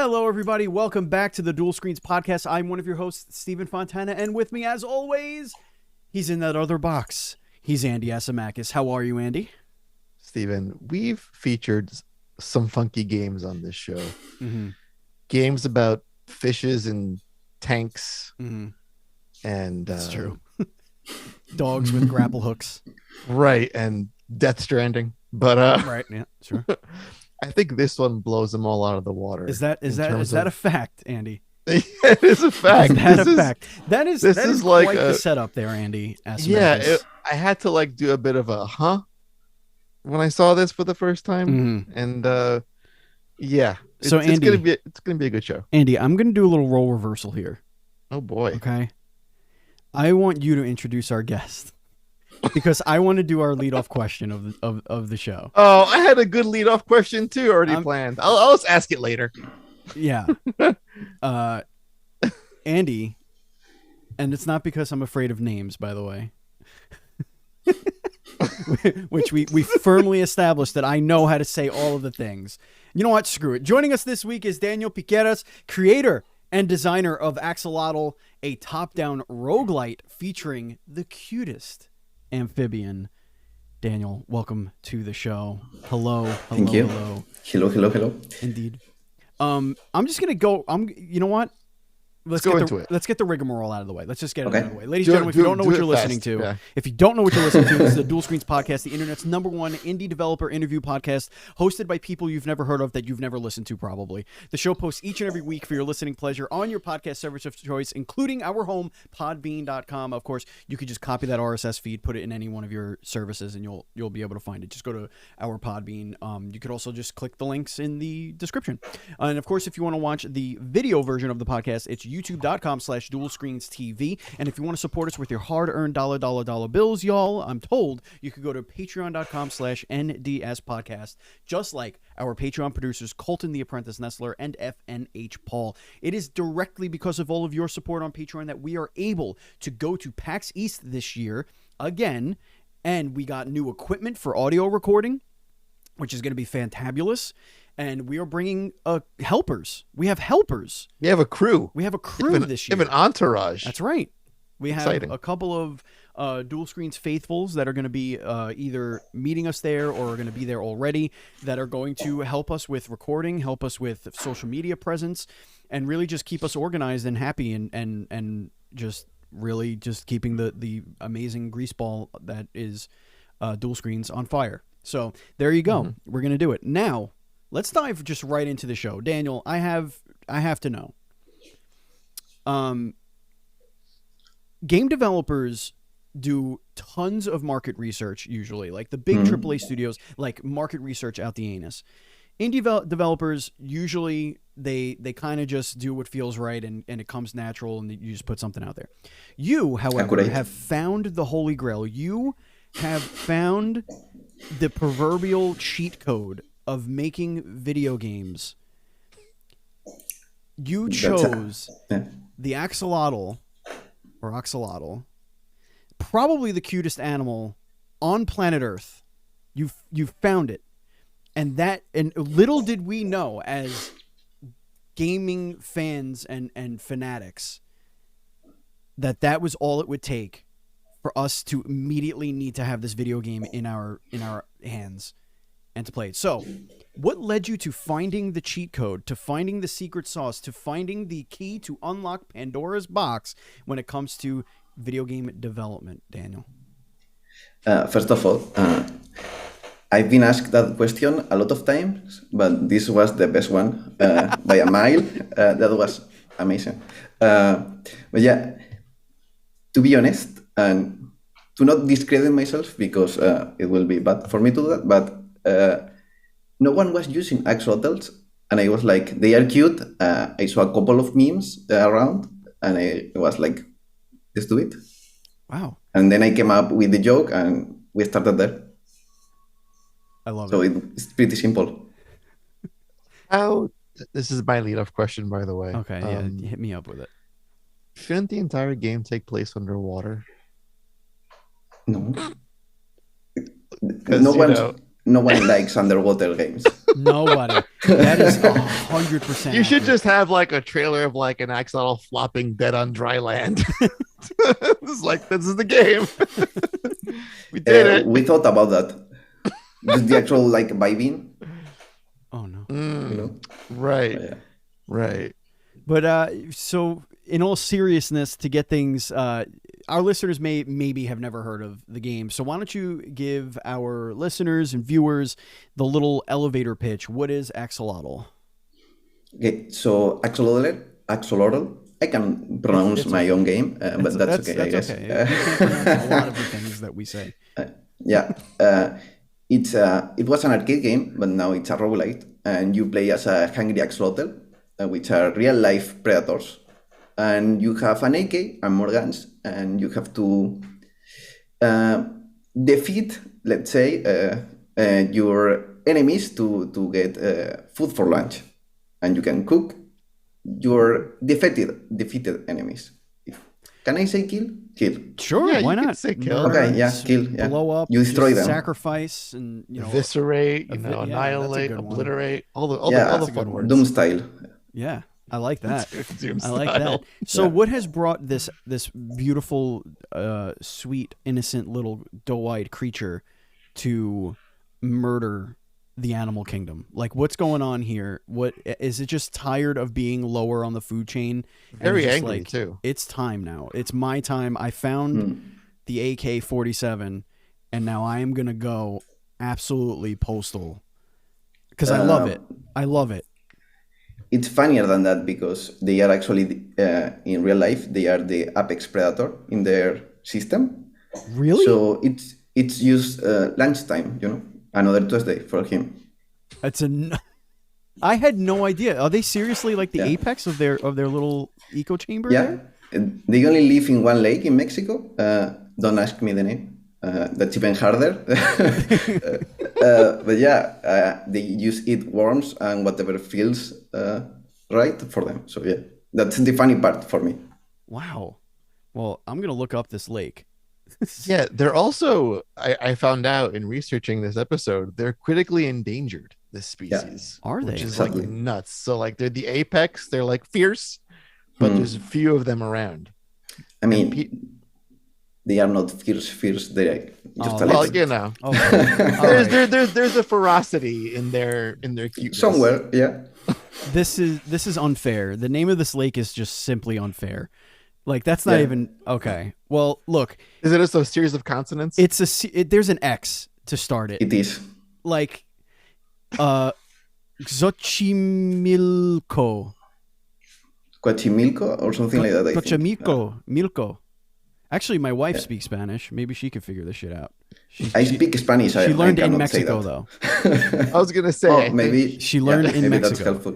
Hello, everybody. Welcome back to the Dual Screens podcast. I'm one of your hosts, Stephen Fontana, and with me, as always, he's in that other box. He's Andy Asimakis. How are you, Andy? Stephen, we've featured some funky games on this show. Games about fishes and tanks. And That's true. Dogs with grapple hooks. Right, and Death Stranding. But right, yeah, sure. I think this one blows them all out of the water. Is that a fact, Andy? It is a fact. Is that a fact? That is like quite the setup there, Andy. Yeah, I had to like do a bit of a when I saw this for the first time, and yeah. So Andy, it's gonna be a good show. Andy, I'm gonna do a little role reversal here. Oh boy. Okay. I want you to introduce our guest because I want to do our leadoff question of the show. Oh, I had a good leadoff question too already planned. I'll just ask it later. Yeah. Andy, and it's not because I'm afraid of names, by the way. Which we firmly established that I know how to say all of the things. You know what? Screw it. Joining us this week is Daniel Piqueras, creator and designer of AK-xolotl, a top-down roguelite featuring the cutest amphibian. Daniel, welcome to the show. Hello. Thank you. Hello. Indeed. I'm just gonna go. You know what? Let's get the rigmarole out of the way. Let's just get it out of the way. Ladies and gentlemen, if you don't know what you're listening to, this is the Dual Screens podcast, the internet's #1 indie developer interview podcast, hosted by people you've never heard of that you've never listened to probably. The show posts each and every week for your listening pleasure on your podcast service of choice, including our home, podbean.com. Of course, you could just copy that RSS feed, put it in any one of your services, and you'll be able to find it. Just go to our Podbean. You could also just click the links in the description. And of course, if you want to watch the video version of the podcast, it's youtube.com/dualscreens.tv. And if you want to support us with your hard-earned dollar bills, y'all, I'm told you could go to patreon.com/NDS podcast, just like our Patreon producers, Colton the Apprentice Nestler and FNH Paul. It is directly because of all of your support on Patreon that we are able to go to PAX East this year again, and we got new equipment for audio recording, which is going to be fantabulous. And we are bringing helpers. We have helpers. We have a crew. This year. We have an entourage. That's right. We have Exciting. a couple of Dual Screens faithfuls that are going to be either meeting us there or are going to be there already, that are going to help us with recording, help us with social media presence, and really just keep us organized and happy and just really just keeping the amazing greaseball that is Dual Screens on fire. So there you go. We're going to do it. Now, let's dive just right into the show. Daniel, I have to know. Game developers do tons of market research usually, like the big AAA studios, like market research out the anus. Indie developers usually they kind of just do what feels right and it comes natural and you just put something out there. You, however, have found the Holy Grail. You have found the proverbial cheat code of making video games. You chose the AK-xolotl, or axolotl, probably the cutest animal on planet Earth. You found it, and little did we know as gaming fans and fanatics that was all it would take for us to immediately need to have this video game in our hands and to play it. So, what led you to finding the cheat code, to finding the secret sauce, to finding the key to unlock Pandora's box when it comes to video game development, Daniel? First of all, I've been asked that question a lot of times, but this was the best one by a mile. That was amazing. But yeah, to be honest, and to not discredit myself, because it will be bad for me to do that, but no one was using axolotls, and I was like, they are cute. I saw a couple of memes around, and I was like, let's do it. Wow. And then I came up with the joke, and we started there. I love it. So it's pretty simple. This is my lead-off question, by the way. Okay, yeah, hit me up with it. Shouldn't the entire game take place underwater? No. no one likes underwater games. Nobody. That is 100%. You should accurate. just have like a trailer of like an axolotl flopping dead on dry land. It's like, this is the game. We did it. We thought about that. Just the actual like vibing, Oh no. you know. Right. Yeah. Right. But so in all seriousness, to get things, our listeners maybe have never heard of the game. So why don't you give our listeners and viewers the little elevator pitch? What is AK-xolotl? Okay, so axolotl. I can pronounce my own game, but that's okay, I guess. Okay. You can't pronounce a lot of the things that we say. Yeah, it was an arcade game, but now it's a roguelite, and you play as a hungry axolotl, which are real life predators, and you have an AK and more guns, and you have to defeat, let's say, your enemies to get food for lunch, and you can cook your defeated enemies. Can I say kill? Kill. Sure, Yeah, why you could not? say kill. Murder, Okay, yeah, kill. Yeah. blow up, You destroy just them. sacrifice, and Eviscerate, yeah, that's a annihilate, good one. obliterate, all the fun words. Doom style. Yeah, I like that. Doom I like style. that. So, what has brought this beautiful, sweet, innocent little doe-eyed creature to murder the animal kingdom? Like, what's going on here? What is it? Just tired of being lower on the food chain? And Very it's just angry, like, too. It's time now. It's my time. I found the AK-47, and now I am gonna go absolutely postal because I love it. I love it. It's funnier than that because they are actually in real life they are the apex predator in their system. Really? So it's used lunchtime. Another Tuesday for him. I had no idea. Are they seriously like the apex of their little eco chamber? Yeah, There? they only live in one lake in Mexico. Don't ask me the name. That's even harder. But yeah, they eat worms and whatever feels right for them. So yeah, that's the funny part for me. Wow. Well, I'm gonna look up this lake. Yeah, they're also, I found out in researching this episode, they're critically endangered, this species. Are they? Which is Exactly. like nuts. So like they're the apex, they're like fierce, but there's a few of them around. I mean, they are not fierce. They're just a Well, little you know. Okay. There's a ferocity in their cuteness. somewhere. Yeah. This is unfair. The name of this lake is just simply unfair. Like that's not even okay. Well, look, Is it just a series of consonants? there's an X to start it. It is. Like Xochimilco. Coachimilco or something like that. I think. Milco. Actually, my wife speaks Spanish. Maybe she could figure this shit out. I speak Spanish. She learned I in cannot say Mexico, that. though. I was gonna say. Oh, maybe She learned in maybe Mexico. That's helpful.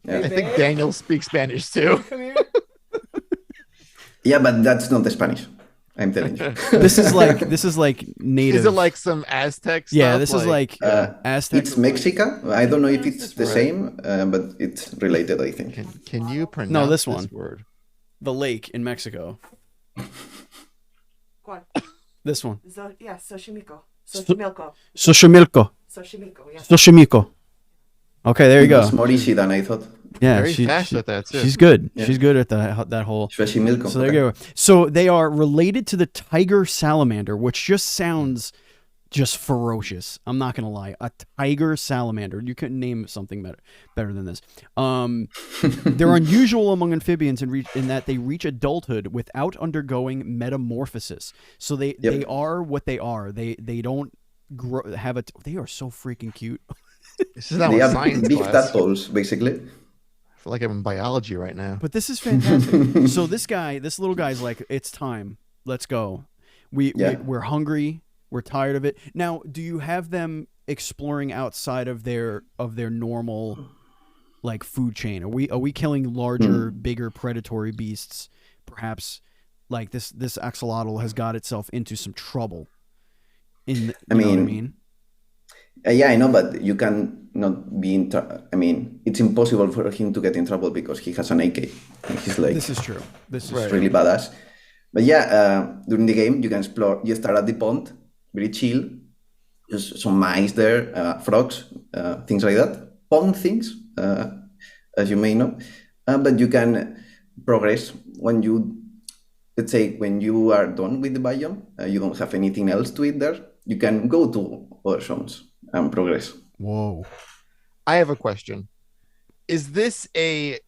Yeah. I think Daniel speaks Spanish too. Yeah, but that's not the Spanish. I'm telling you. This is like native. Is it like some Aztec stuff? Yeah, this is like Aztec. It's Mexica. I don't know if it's the same, but it's related. I think. Can you pronounce this one. word? the lake in Mexico. ¿Cuál? This one. Xochimilco. Xochimilco. Xochimilco. Xochimilco, yeah. Xochimilco. Okay, there you go. It's more easy than I thought. Yeah, Very fast with that too. she's good. Yeah. She's good at that whole. Xochimilco. So there you go. So they are related to the tiger salamander, which just sounds just ferocious. I'm not gonna lie. A tiger salamander. You couldn't name something better than this. They're unusual among amphibians in that they reach adulthood without undergoing metamorphosis. So they are what they are. They don't grow. They are so freaking cute. This is not They what have science big class. tadpoles, basically. I feel like I'm in biology right now. But this is fantastic. So this little guy's like, it's time. Let's go. We're hungry. We're tired of it. Now, do you have them exploring outside of their normal like food chain? Are we killing larger, bigger predatory beasts? Perhaps like this axolotl has got itself into some trouble. Know what I mean? Yeah, I know, but you can not be in. I mean, it's impossible for him to get in trouble because he has an AK. And he's like, This is true. This is really badass. But yeah, during the game, you can explore. You start at the pond, very chill, just some mice there, frogs, things like that. Pond things, as you may know. But you can progress when you, let's say, when you are done with the biome, you don't have anything else to eat there. You can go to other zones and progress. Whoa. I have a question. Is this a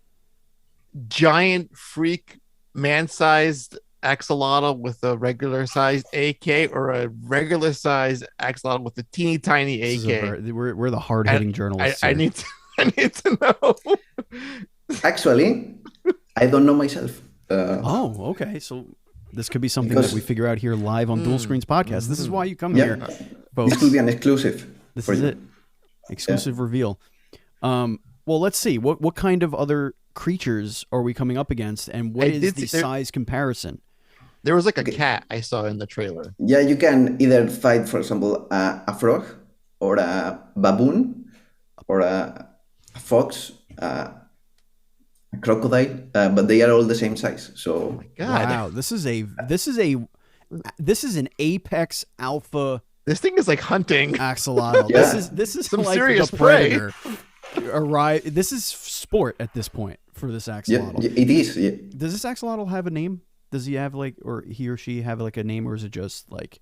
giant freak man-sized axolotl with a regular-sized AK, or a regular-sized axolotl with a teeny tiny This is AK? we're the hard-hitting journalists. I here. need to know. Actually, I don't know myself. Oh, okay. So this could be something that we figure out here live on Dual Screens Podcast. This is why you come here, folks. This could be an exclusive. This is it. Exclusive reveal. Well, let's see. What kind of other creatures are we coming up against, and what is the size comparison? There was like a cat I saw in the trailer. Yeah, you can either fight, for example, a frog, or a baboon, or a fox, a crocodile, but they are all the same size. So, Oh my God. Wow, this is an apex alpha This thing is like hunting. axolotl. Yeah. This is Some like serious the prey. predator. This is sport at this point for this yeah, axolotl. it is. Yeah. Does this axolotl have a name? Does he have or he or she have like a name, or is it just like?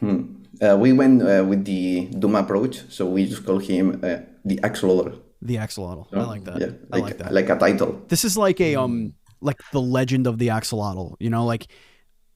We went with the Doom approach, so we just call him the axolotl. The axolotl. I like that. Yeah, I like that. Like a title. This is like a like the legend of the axolotl. You know, like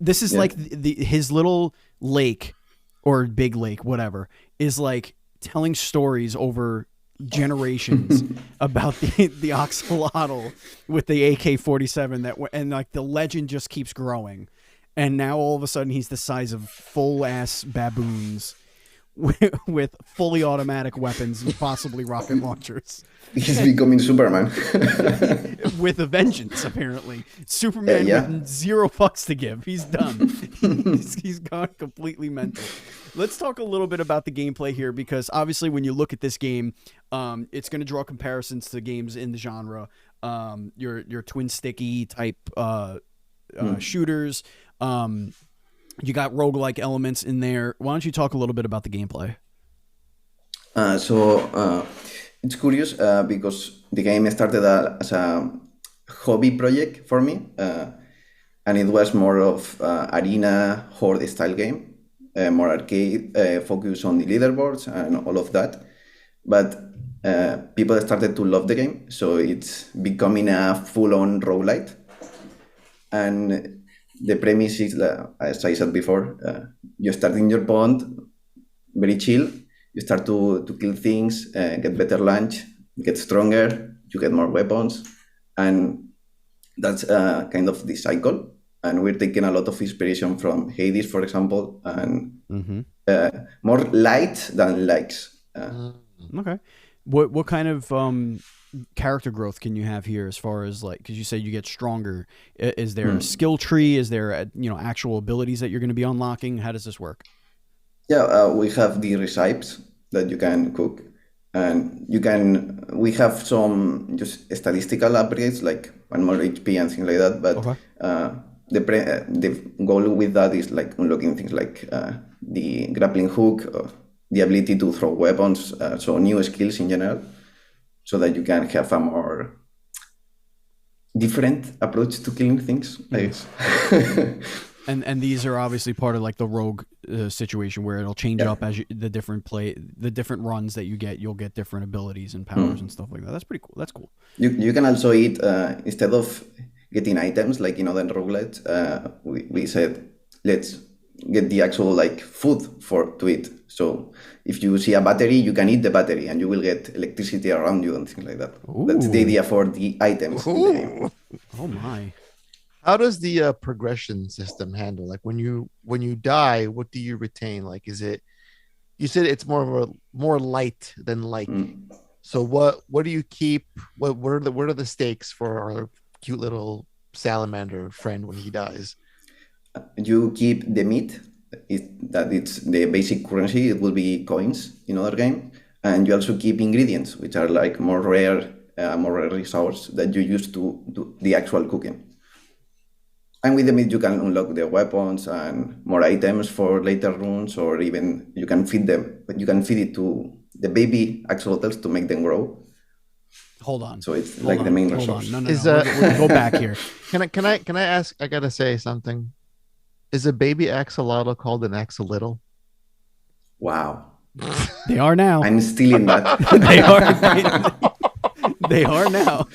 this is like his little lake or big lake, whatever, is like telling stories over generations about the axolotl with the AK-47 and like the legend just keeps growing, and now all of a sudden he's the size of full ass baboons with fully automatic weapons and possibly rocket launchers. He's becoming Superman. With a vengeance, apparently. Superman with zero fucks to give. He's done. he's gone completely mental. Let's talk a little bit about the gameplay here, because obviously when you look at this game, it's going to draw comparisons to games in the genre. Your twin sticky type shooters. You got roguelike elements in there. Why don't you talk a little bit about the gameplay? So it's curious because the game started as a hobby project for me, and it was more of arena horde style game, more arcade, focus on the leaderboards and all of that. But people started to love the game, so it's becoming a full-on roguelite. And the premise is, as I said before, you start in your pond, very chill. You start to kill things, get better lunch, get stronger, you get more weapons. And that's kind of the cycle. And we're taking a lot of inspiration from Hades, for example, and more light than likes. Okay. What kind of character growth can you have here, as far as like, because you said you get stronger? Is there a skill tree? Is there actual abilities that you're going to be unlocking? How does this work? Yeah, we have the recipes that you can cook, and we have some just statistical upgrades like 1 more HP and things like that. But the goal with that is like unlocking things like the grappling hook, the ability to throw weapons, so new skills in general, so that you can have a more different approach to killing things, I guess. And these are obviously part of like the rogue situation, where it'll change up as the different runs that you get. You'll get different abilities and powers and stuff like that. That's pretty cool. That's cool. You can also eat, instead of getting items like in other roguelites, we said let's get the actual like food to eat. So if you see a battery, you can eat the battery and you will get electricity around you and things like that. Ooh. That's the idea for the items in the game. Oh my. How does the progression system handle? Like when you die, what do you retain? Like, is it? You said it's more light than like. So what do you keep? What are the stakes for our cute little salamander friend when he dies? You keep the meat. It's the basic currency. It will be coins in other game, and you also keep ingredients, which are like more rare resource that you use to do the actual cooking. And with the meat, you can unlock the weapons and more items for later runes, or even you can feed them. But you can feed it to the baby axolotls to make them grow. Hold on. So it's like the main resource. No. We're go back here. Can I ask? I gotta say something. Is a baby axolotl called an axolotl? Wow. They are now. I'm stealing that. They are. They are now.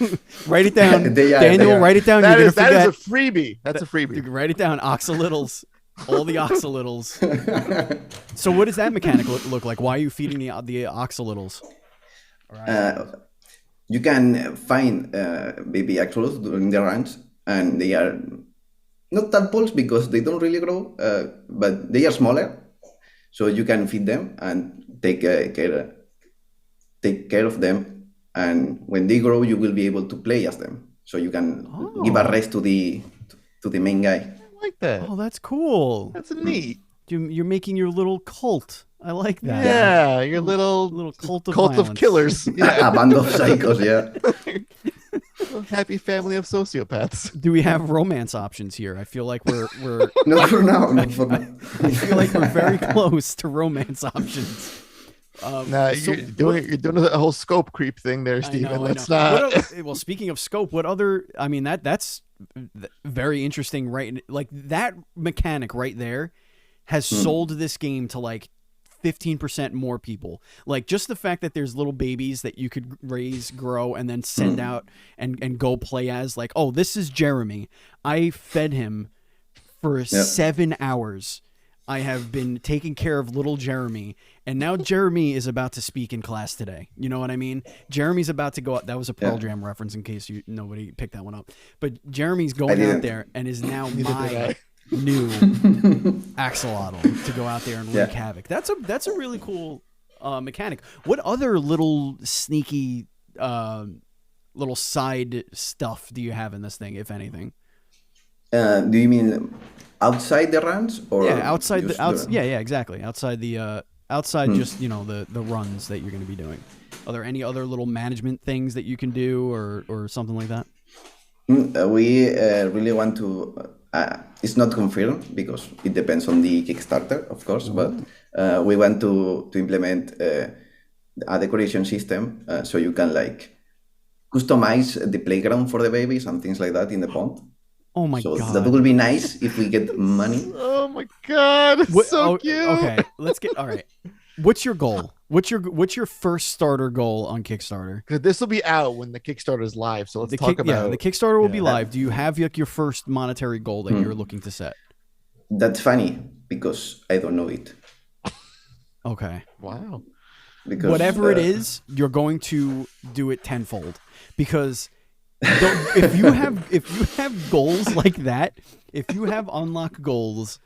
Write it down, They are. Daniel. Write it down. That You're is gonna forget. a freebie. That's a freebie. Write it down. Oxalotls. All the oxalotls. So what does that mechanic look like? Why are you feeding the oxalotls? You can find baby axolotls during the runs, and they are not tadpoles because they don't really grow, but they are smaller. So you can feed them and take care of them. And when they grow, you will be able to play as them. So you can give a race to the main guy. I like that. Oh, that's cool. That's neat. You're making your little cult. I like that. Yeah, your little cult of cult of violence. killers. Yeah. A band of psychos, yeah. Happy family of sociopaths. Do we have romance options here? I feel like we're Not for now. Not for now. I feel like we're very close to romance options. Nah, you're doing a whole scope creep thing there, Steven. I Let's know. not. Well, speaking of scope, what other? I mean, that's very interesting, right? Like that mechanic right there has sold this game to like 15% more people. Like just the fact that there's little babies that you could raise, grow, and then send out and go play as. Like, oh, this is Jeremy. I fed him for 7 hours. I have been taking care of little Jeremy, and now Jeremy is about to speak in class today. You know what I mean? Jeremy's about to go out. That was a Pearl Jam reference in case nobody picked that one up. But Jeremy's going out there and is now my new axolotl to go out there and wreak havoc. That's a really cool mechanic. What other little sneaky little side stuff do you have in this thing, if anything? Do you mean outside the runs, or outside exactly. Outside the just the runs that you're going to be doing. Are there any other little management things that you can do or something like that? We really want to. It's not confirmed because it depends on the Kickstarter, of course. But we want to implement a decoration system so you can like customize the playground for the babies and things like that in the pond. Oh my god! That would be nice if we get money. Oh my god, it's so cute. Okay, let's get all right. What's your goal? What's your first starter goal on Kickstarter? Because this will be out when the Kickstarter is live. So let's talk about the Kickstarter will be live. Do you have like your first monetary goal that you're looking to set? That's funny because I don't know it. Okay. Wow. Because whatever it is, you're going to do it tenfold because. If you have goals like that, if you have unlock goals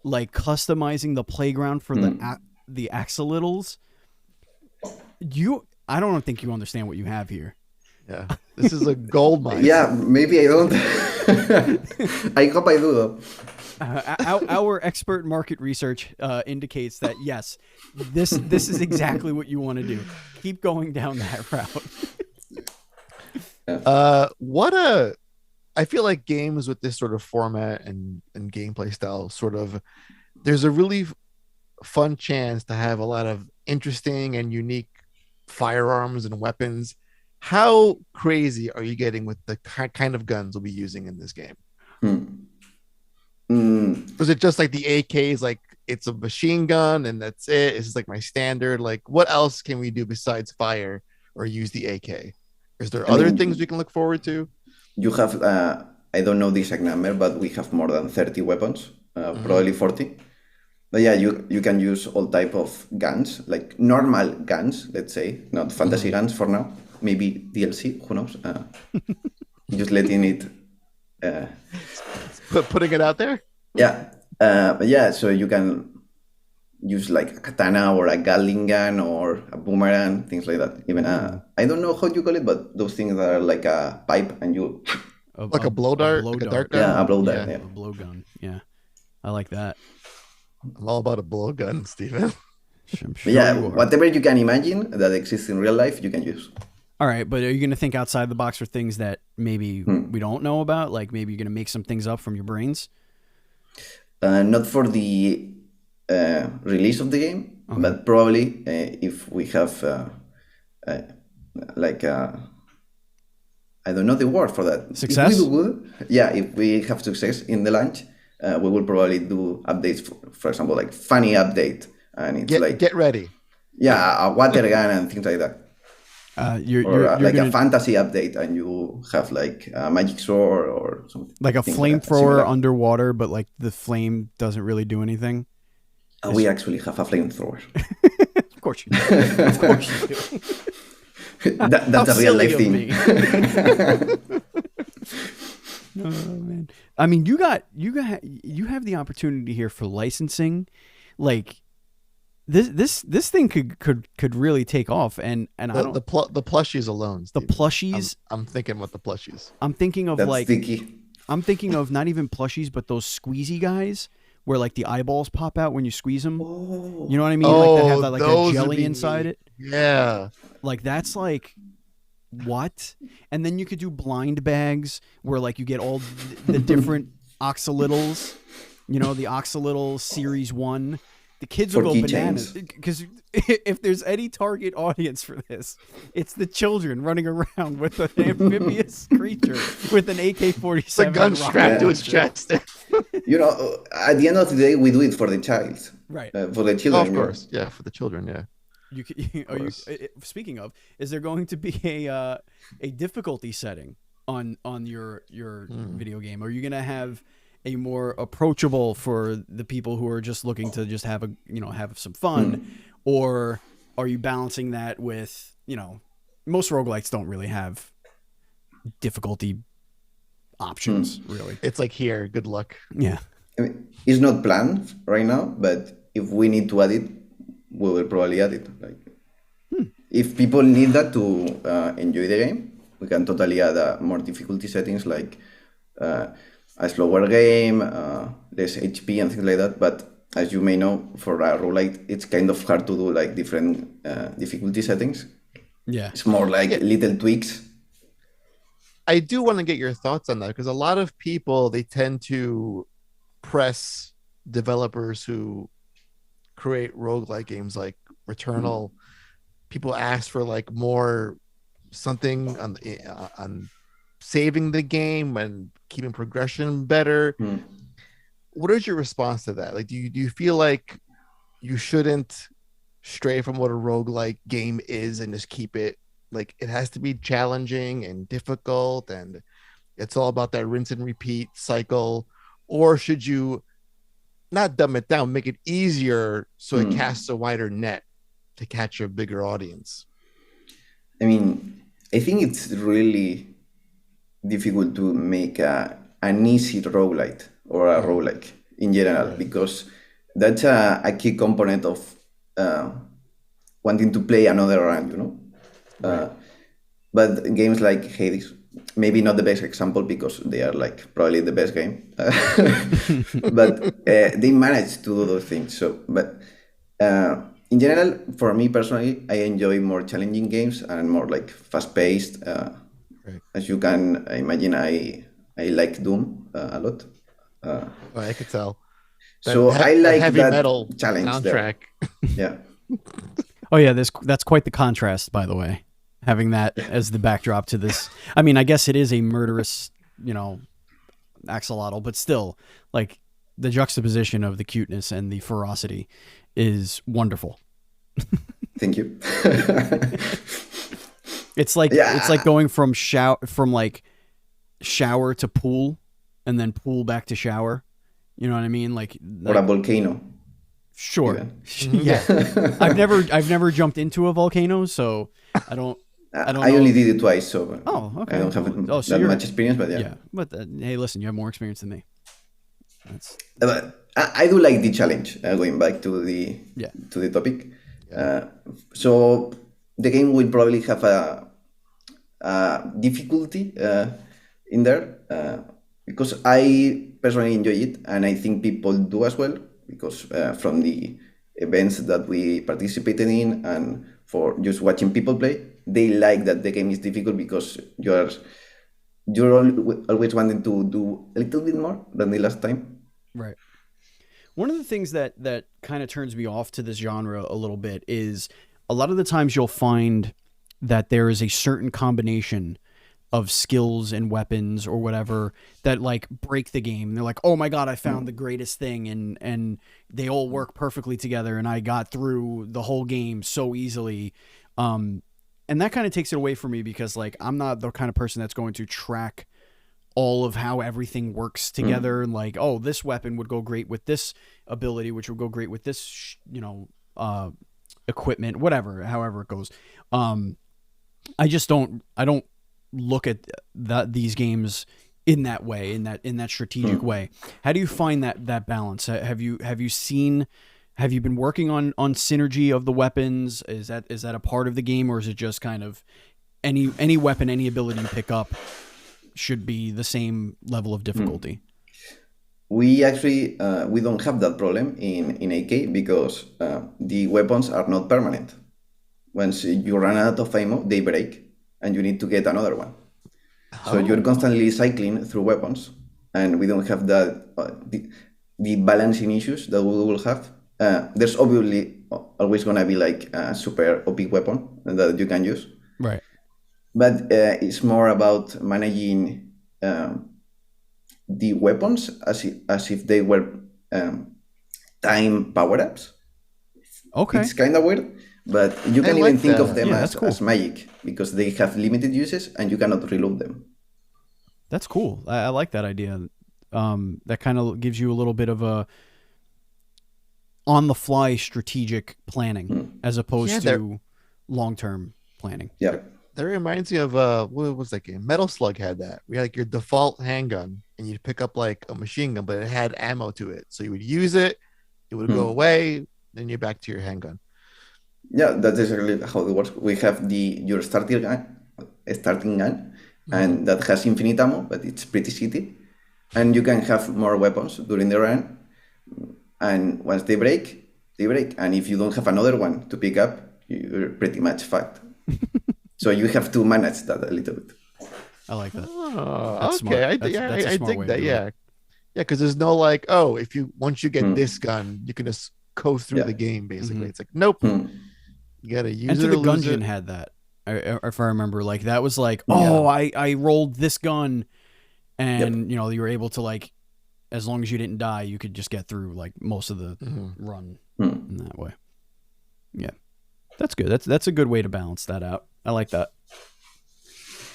like customizing the playground for the axolotls, I don't think you understand what you have here. Yeah, this is a gold mine. Yeah, maybe I don't. I hope I do though. Our expert market research indicates that yes, this is exactly what you want to do. Keep going down that route. I feel like games with this sort of format and gameplay style there's a really fun chance to have a lot of interesting and unique firearms and weapons. How crazy are you getting with the kind of guns we'll be using in this game? Was it just like the AKs, like it's a machine gun and that's it? Is this like my standard? Like what else can we do besides fire or use the AK? Is there other things we can look forward to? You have, I don't know the exact number, but we have more than 30 weapons, probably 40. But yeah, you can use all type of guns, like normal guns, let's say, not fantasy guns for now. Maybe DLC, who knows? Just letting it... Putting it out there? Yeah. But yeah, so you can use like a katana or a Gatling gun or a boomerang, things like that. Even I don't know how you call it, but those things that are like a pipe and you like a blow dart, like a dart gun. Yeah, a blow dart. A blow gun. Yeah, I like that. I'm all about a blow gun, Steven. I'm sure yeah, whatever you can imagine that exists in real life, you can use. All right, but are you going to think outside the box for things that maybe we don't know about? Like maybe you're going to make some things up from your brains? Not for the release of the game, but probably if we have like I don't know the word for that. Success? If we do good, if we have success in the launch, we will probably do updates. For example, like funny update, and it's get ready. Yeah, a water gun and things like that. You're like a fantasy update, and you have like a magic sword or something. Like a flamethrower underwater, but like the flame doesn't really do anything. We actually have a flamethrower. Of course you do. Of course you do. That's a real life thing. Oh man! I mean, you have the opportunity here for licensing, like. This thing could really take off, and I don't the plushies alone. Steve. The plushies. I'm thinking about the plushies. I'm thinking of That's like sticky. I'm thinking of not even plushies, but those squeezy guys where like the eyeballs pop out when you squeeze them. Oh. You know what I mean? Like that have that like a jelly inside it. Yeah. Like that's like what? And then you could do blind bags where like you get all the different axolotls. You know, the axolotl series 1. The kids will go bananas because if there's any target audience for this, it's the children running around with an amphibious creature with an AK-47. The gun strapped to his chest. You know, at the end of the day, we do it for the child, right? For the children, of course, yeah, for the children, yeah. Speaking of, is there going to be a difficulty setting on your video game? Are you gonna have a more approachable for the people who are just looking to just have some fun, or are you balancing that with, most roguelites don't really have difficulty options really. It's like, here, good luck. Yeah. I mean, it's not planned right now, but if we need to add it, we will probably add it. Like, if people need that to enjoy the game, we can totally add more difficulty settings, like a slower game, less HP and things like that. But as you may know, for a roguelite, it's kind of hard to do like different difficulty settings. Yeah. It's more like little tweaks. I do want to get your thoughts on that, because a lot of people, they tend to press developers who create roguelike games like Returnal. People ask for like more something on saving the game and keeping progression better. What is your response to that? Like, do you feel like you shouldn't stray from what a roguelike game is and just keep it like it has to be challenging and difficult and it's all about that rinse and repeat cycle? Or should you not dumb it down, make it easier so it casts a wider net to catch a bigger audience? I mean, I think it's really difficult to make an easy roguelite or a roguelike in general, because that's a key component of wanting to play another round, But games like Hades, maybe not the best example because they are like probably the best game, but they manage to do those things. So, but in general, for me personally, I enjoy more challenging games and more like fast-paced. As you can imagine, I like Doom a lot. I could tell. So I like heavy that metal challenge soundtrack. Yeah. Oh yeah, that's quite the contrast, by the way. Having that as the backdrop to this. I mean, I guess it is a murderous, axolotl, but still, like the juxtaposition of the cuteness and the ferocity is wonderful. Thank you. It's like going from shower to pool, and then pool back to shower. You know what I mean? Like or a volcano. Sure. Yeah. I've never jumped into a volcano, so I don't know. only did it twice, so okay. I don't have that much experience, but yeah. Yeah, but hey, listen, you have more experience than me. But I do like the challenge. Going back to the topic, so the game will probably have a difficulty in there because I personally enjoy it, and I think people do as well, because from the events that we participated in and for just watching people play, they like that the game is difficult because you're always wanting to do a little bit more than the last time. Right. One of the things that kind of turns me off to this genre a little bit is a lot of the times you'll find that there is a certain combination of skills and weapons or whatever that like break the game. They're like, oh my God, I found the greatest thing, and they all work perfectly together, and I got through the whole game so easily. And that kind of takes it away from me because like I'm not the kind of person that's going to track all of how everything works together and like, oh, this weapon would go great with this ability, which would go great with this, equipment, whatever, however it goes. I don't look at these games in that way, in that strategic way. How do you find that balance? Have you been working on synergy of the weapons? Is that a part of the game, or is it just kind of any weapon, any ability you pick up should be the same level of difficulty? We actually we don't have that problem in AK because the weapons are not permanent. Once you run out of ammo, they break, and you need to get another one. So you're constantly cycling through weapons, and we don't have that the balancing issues that we will have. There's obviously always gonna be like a super OP weapon that you can use, right? But it's more about managing the weapons as if they were time power-ups. Okay. It's kind of weird, but you can even think of them as magic because they have limited uses and you cannot reload them. That's cool. I like that idea. That kind of gives you a little bit of a on-the-fly strategic planning as opposed to long-term planning. Yeah. That reminds me of what was that game? Metal Slug had that. We had like your default handgun, and you'd pick up like a machine gun, but it had ammo to it. So you would use it, it would go away, then you're back to your handgun. Yeah, that's exactly how it works. We have your starting gun, and that has infinite ammo, but it's pretty shitty. And you can have more weapons during the run. And once they break, they break. And if you don't have another one to pick up, you're pretty much fucked. So you have to manage that a little bit. I like that. Oh, That's okay. smart. I dig that. Yeah. Yeah, because there's no like, oh, once you get this gun, you can just coast through the game, basically. It's like, nope. You gotta use Enter it the or lose Gungeon it. had that. If I remember, like that was like, I rolled this gun, and you were able to like, as long as you didn't die, you could just get through like most of the run in that way. Yeah, that's good. That's a good way to balance that out. I like that.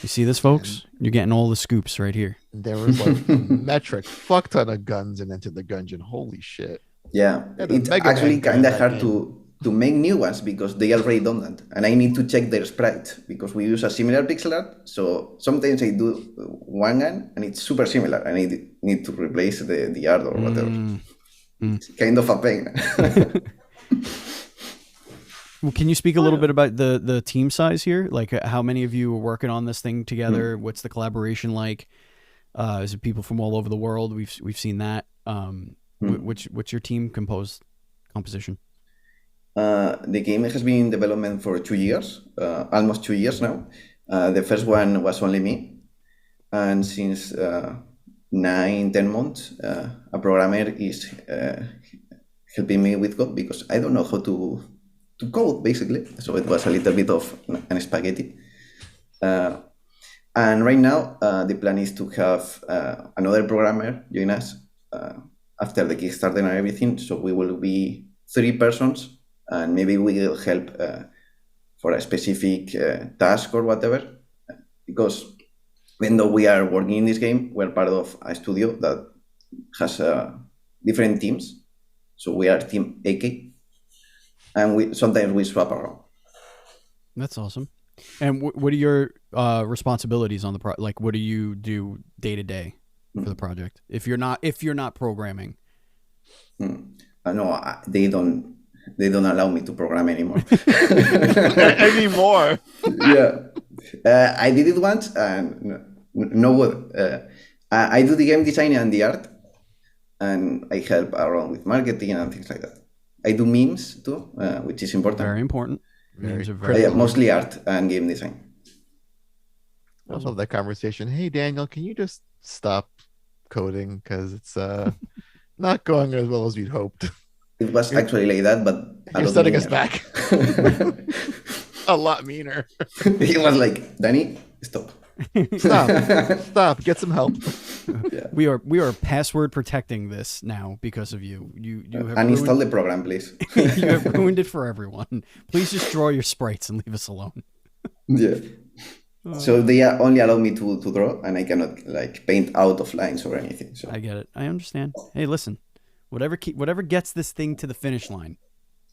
You see this, folks? You're getting all the scoops right here. There was like metric fuck ton of guns in Enter the Gungeon. Holy shit. Yeah, it's actually kind of hard to make new ones because they are redundant, and I need to check their sprites because we use a similar pixel art. So sometimes I do one gun and it's super similar, and I need to replace the art or whatever. It's kind of a pain. Well, can you speak a little bit about the team size here? Like how many of you are working on this thing together? What's the collaboration like? Is it people from all over the world? We've seen that. What's your team composition? The game has been in development for 2 years, almost 2 years now. The first one was only me, and since 9-10 months, a programmer is helping me with code because I don't know how to code, basically. So it was a little bit of an spaghetti. And right now, the plan is to have another programmer join us after the Kickstarter and everything. So we will be 3 persons, and maybe we will help for a specific task or whatever. Because even though we are working in this game, we're part of a studio that has different teams. So we are Team AK. And sometimes we swap around. That's awesome. And what are your responsibilities on the project? Like, what do you do day to day for the project? If you're not programming. No, they don't allow me to program anymore. Anymore. Yeah, I did it once, and no. I do the game design and the art, and I help around with marketing and things like that. I do memes too, which is important. Very important. Names are Yeah, very important. mostly art and game design. I love that conversation. Hey, Daniel, can you just stop coding? Because it's not going as well as we'd hoped. It was You're- actually like that, but a You're lot setting us meaner. back a lot meaner. He was like, Danny, stop. Stop. Get some help. Yeah. We are password protecting this now because of you. You have Uninstall ruined, the program, please. you have ruined it for everyone. Please just draw your sprites and leave us alone. Yeah. So they only allow me to draw, and I cannot like paint out of lines or anything. So I get it. I understand. Hey, listen, whatever gets this thing to the finish line,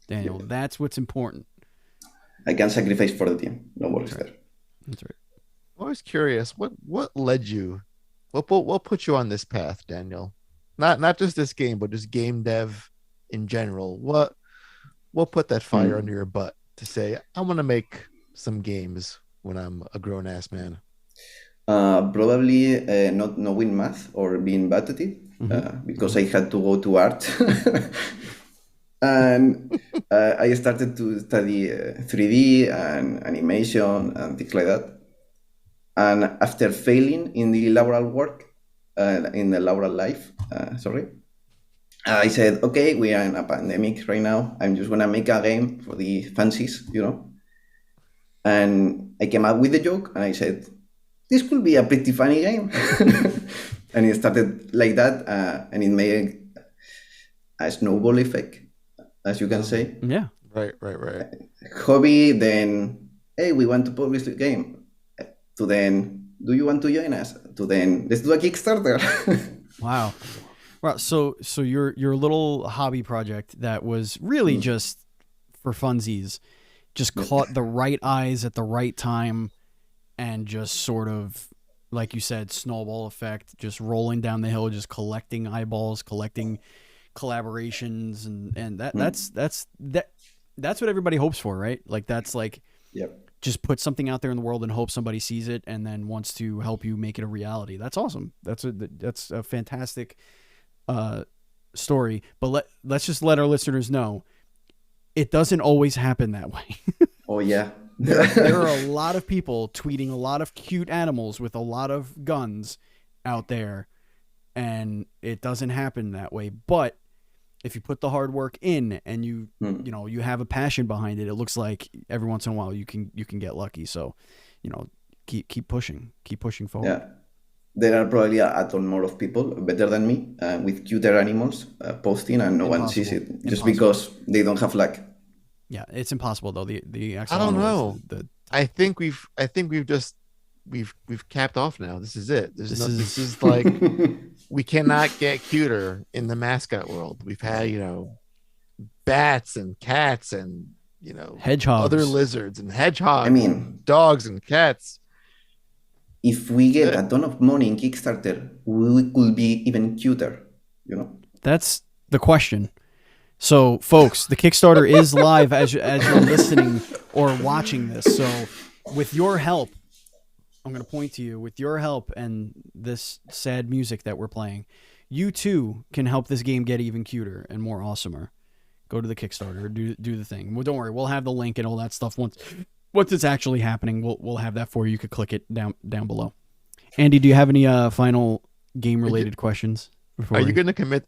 Daniel, that's what's important. I can sacrifice for the team. No worries there. That's right. I was curious. What led you? What put you on this path, Daniel? Not just this game, but just game dev in general. What put that fire under your butt to say, I want to make some games when I'm a grown ass man? Probably not knowing math or being bad at it, because I had to go to art. And I started to study 3D and animation and things like that. And after failing in the laboral work, in the laboral life, I said, okay, we are in a pandemic right now. I'm just going to make a game for the fancies, And I came up with the joke and I said, this could be a pretty funny game. And it started like that, and it made a snowball effect, as you can say. Yeah. Right. Hobby, then, hey, we want to publish the game. To then, do you want to join us? To then, let's do a Kickstarter. Wow. Well, so your little hobby project that was really just for funsies just caught the right eyes at the right time, and just sort of, like you said, snowball effect, just rolling down the hill, just collecting eyeballs, collecting collaborations, and that's what everybody hopes for, right? Like that's like, Yep. Just put something out there in the world and hope somebody sees it and then wants to help you make it a reality. That's awesome. That's a fantastic story. But let's just let our listeners know it doesn't always happen that way. Oh yeah. There are a lot of people tweeting a lot of cute animals with a lot of guns out there, and it doesn't happen that way. But if you put the hard work in and you have a passion behind it, it looks like every once in a while you can get lucky. So, keep pushing forward. Yeah. There are probably a ton more of people better than me with cuter animals posting, and no one sees it just because they don't have luck. Yeah, it's impossible though. The I don't know. I think we've capped off now. This is it. This is like we cannot get cuter in the mascot world. We've had bats and cats and hedgehogs, other lizards and hedgehogs. I mean, dogs and cats. If we get a ton of money in Kickstarter, we could be even cuter. That's the question. So, folks, the Kickstarter is live as you're listening or watching this. So, with your help, I'm going to point to you. With your help and this sad music that we're playing, you too can help this game get even cuter and more awesomer. Go to the Kickstarter, do the thing. Well, don't worry, we'll have the link and all that stuff once it's actually happening. We'll have that for you. You could click it down below. Andy, do you have any final game related questions? Are you gonna commit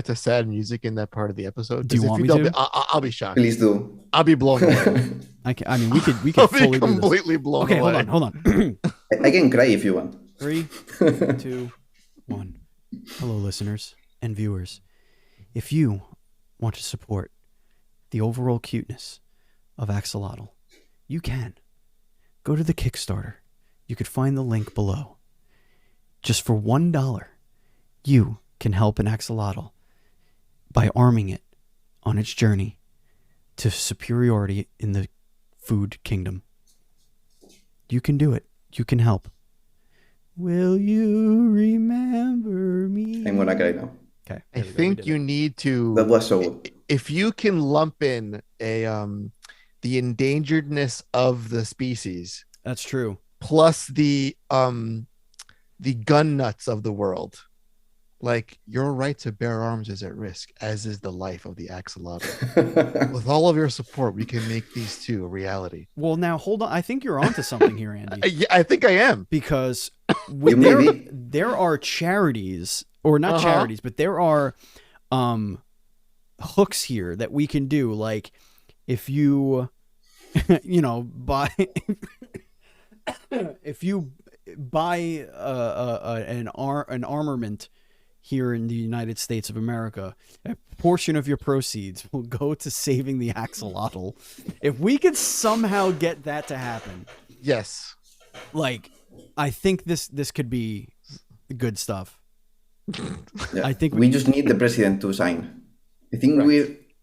to sad music in that part of the episode? Do you want me to? I'll be shocked. Please do. I'll be blown away. I mean, we could I'll fully be completely blown away. away. Okay, hold on. I can cry if you want. 3, 2, 1. Hello, listeners and viewers. If you want to support the overall cuteness of AK-xolotl, you can go to the Kickstarter. You could find the link below. Just for $1, you can help an AK-xolotl by arming it on its journey to superiority in the food kingdom. You can do it. You can help. Will you remember me? I'm gonna cry now. Okay. I think you need to. That was so good. If you can lump in the endangeredness of the species, That's true. plus the gun nuts of the world, like your right to bear arms is at risk, as is the life of the axolotl. With all of your support, we can make these two a reality. Well, now hold on. I think you're onto something here, Andy. Yeah, I think I am. Because You maybe. there are charities, or not charities, but there are hooks here that we can do. Like if you, buy if you buy an armament here in the United States of America, a portion of your proceeds will go to saving the axolotl. If we could somehow get that to happen, Yes. like, I think this could be good stuff. Yeah. I think we just need the president to sign. I think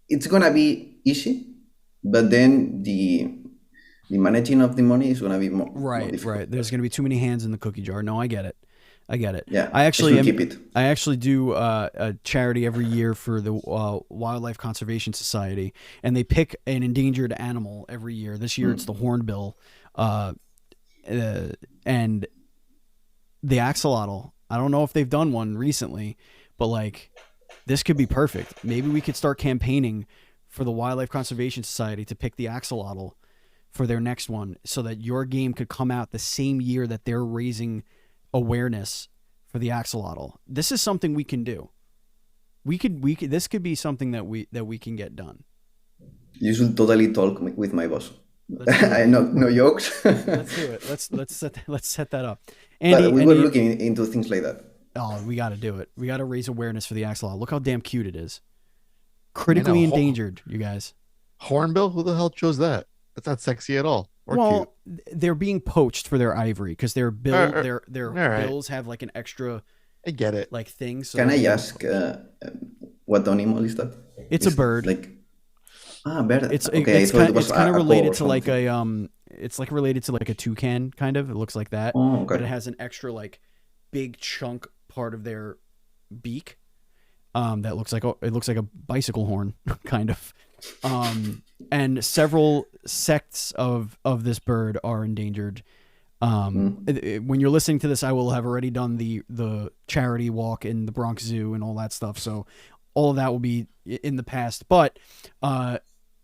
it's gonna be easy, but then the managing of the money is gonna be more difficult. Right. There's gonna be too many hands in the cookie jar. No, I get it. Yeah, I actually keep it. I actually do a charity every year for the Wildlife Conservation Society, and they pick an endangered animal every year. This year it's the hornbill, and the axolotl. I don't know if they've done one recently, but like this could be perfect. Maybe we could start campaigning for the Wildlife Conservation Society to pick the axolotl for their next one, so that your game could come out the same year that they're raising awareness for the axolotl. This is something we can do. We could this could be something that we can get done. You should totally talk with my boss. I know, no jokes. Let's do it. Let's set that up. Andy, but we were looking into things like that. Oh, we got to do it. We got to raise awareness for the axolotl. Look how damn cute it is. Critically endangered, you guys. Hornbill? Who the hell chose that? That's not sexy at all. Or well, cute. They're being poached for their ivory because their their right. bills have like an extra. I get it. Like thing. So can I ask what animal is that? It's a bird. Like bird. It's okay. It's kind of related to like a It's like related to like a toucan kind of. It looks like that. Oh, okay. But it has an extra like big chunk part of their beak. That looks like a bicycle horn kind of. And several sects of this bird are endangered. When you're listening to this, I will have already done the charity walk in the Bronx Zoo and all that stuff. So all of that will be in the past. But the